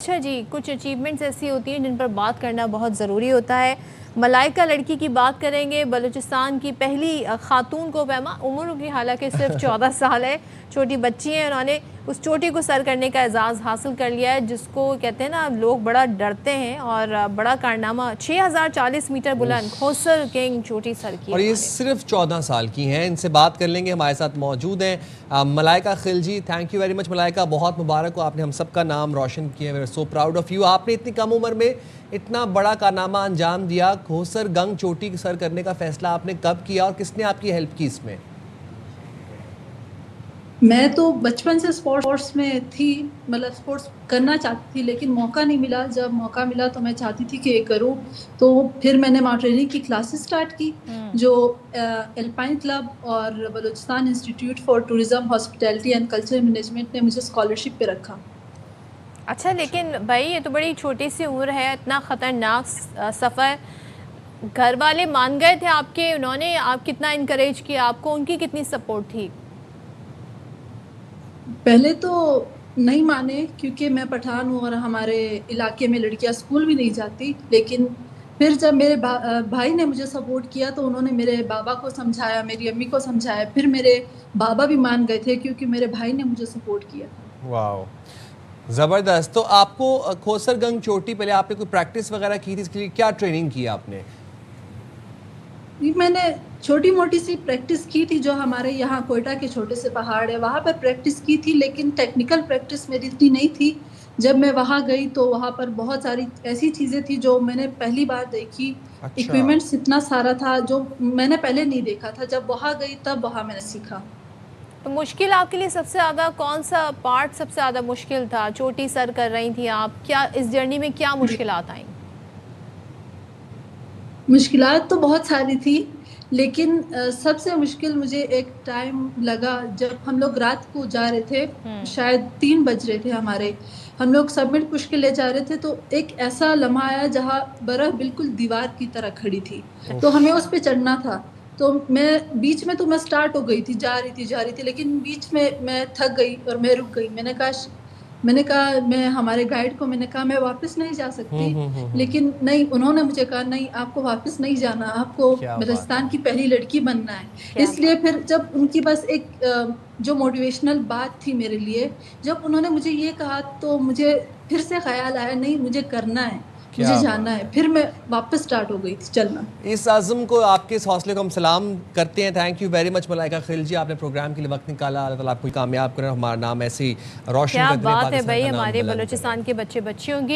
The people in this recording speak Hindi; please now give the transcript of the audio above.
अच्छा जी, कुछ अचीवमेंट्स ऐसी होती हैं जिन पर बात करना बहुत ज़रूरी होता है। मलाइका लड़की की बात करेंगे, बलूचिस्तान की पहली खातून को पैमा। उम्र उनकी हालांकि सिर्फ 14 साल है, छोटी बच्ची हैं। उन्होंने उस चोटी को सर करने का एजाज़ हासिल कर लिया है, जिसको कहते हैं ना लोग बड़ा डरते हैं। और बड़ा कारनामा 6040 मीटर बुलंद खोसर किंग चोटी सर की और ये उन्होंने। सिर्फ 14 साल की हैं। इनसे बात कर लेंगे, हमारे साथ मौजूद हैं Malaika Khilji. Thank you very much Malaika, बहुत मुबारक हो, आपने हम सब का नाम रोशन किया। We are so proud of you. आपने इतनी कम उम्र में इतना बड़ा कारनामा अंजाम दिया। खोसर गंग चोटी सर करने का फैसला आपने कब किया और किसने आपकी हेल्प की इसमें? मैं तो बचपन से स्पोर्ट्स में थी, मतलब स्पोर्ट्स करना चाहती थी, लेकिन मौका नहीं मिला। जब मौका मिला तो मैं चाहती थी कि ये करूं। तो फिर मैंने माउंटेनियरिंग की क्लासेस स्टार्ट की, जो एल्पाइन क्लब और Balochistan institute for tourism hospitality and cultural management ने मुझे स्कॉलरशिप पे रखा। अच्छा, लेकिन भाई ये तो बड़ी छोटी सी उम्र है, इतना ख़तरनाक सफ़र। घर वाले मान गए थे आपके? उन्होंने आप कितना इनकरेज किया आपको? उनकी कितनी सपोर्ट थी? पहले तो नहीं माने, क्योंकि मैं पठान हूँ और हमारे इलाके में लड़कियां स्कूल भी नहीं जाती। लेकिन फिर जब मेरे भाई ने मुझे सपोर्ट किया तो उन्होंने मेरे बाबा को समझाया, मेरी अम्मी को समझाया, फिर मेरे बाबा भी मान गए थे क्योंकि मेरे भाई ने मुझे सपोर्ट किया। वाह, ज़बरदस्त। तो आपको खोसर गंग चोटी, पहले आपने कोई प्रैक्टिस वगैरह की थी? इसके लिए क्या ट्रेनिंग की आपने? मैंने छोटी मोटी सी प्रैक्टिस की थी, जो हमारे यहाँ कोयटा के छोटे से पहाड़ है वहाँ पर प्रैक्टिस की थी, लेकिन टेक्निकल प्रैक्टिस मेरी इतनी नहीं थी। जब मैं वहाँ गई तो वहाँ पर बहुत सारी ऐसी चीज़ें थी जो मैंने पहली बार देखी। अच्छा। इक्विपमेंट्स इतना सारा था जो मैंने पहले नहीं देखा था। जब वहाँ गई तब वहाँ मैंने सीखा। तो मुश्किल आपके लिए सबसे ज़्यादा कौन सा पार्ट सबसे ज़्यादा मुश्किल था? चोटी सर कर रही थी आप, क्या इस जर्नी में क्या मुश्किलात आई? मुश्किलात तो बहुत सारी थी, लेकिन सबसे मुश्किल मुझे एक टाइम लगा जब हम लोग रात को जा रहे थे, शायद 3 बज रहे थे हमारे। हम लोग सबमिट पुश के ले जा रहे थे तो एक ऐसा लम्हा आया जहाँ बर्फ बिल्कुल दीवार की तरह खड़ी थी। तो हमें उस पे चढ़ना था। तो मैं बीच में तो मैं स्टार्ट हो गई थी, जा रही थी, लेकिन बीच में मैं थक गई और मैं रुक गई। मैंने कहा मैं हमारे गाइड को मैंने कहा मैं वापस नहीं जा सकती। लेकिन नहीं, उन्होंने मुझे कहा नहीं, आपको वापस नहीं जाना, आपको क्या बात बलूचिस्तान है। की पहली लड़की बनना है। क्या इसलिए बात। फिर जब उनकी बस एक जो मोटिवेशनल बात थी मेरे लिए, जब उन्होंने मुझे ये कहा तो मुझे फिर से ख्याल आया, नहीं मुझे करना है, मुझे क्या जाना बात है। है। फिर मैं वापस स्टार्ट हो गई थी चलना। इस आज़म को, आपके इस हौसले को हम सलाम करते हैं। Thank you very much Malaika Khilji, आपने प्रोग्राम के लिए वक्त निकाला। अल्लाह ताला आपको कामयाब करें, हमारा नाम ऐसे ही रोशन क्या करते रहे, बात है पाकिस्तान भाई, का नाम हमारे बुलंद करें। बलूचिस्तान के बच्चे बच्चियों की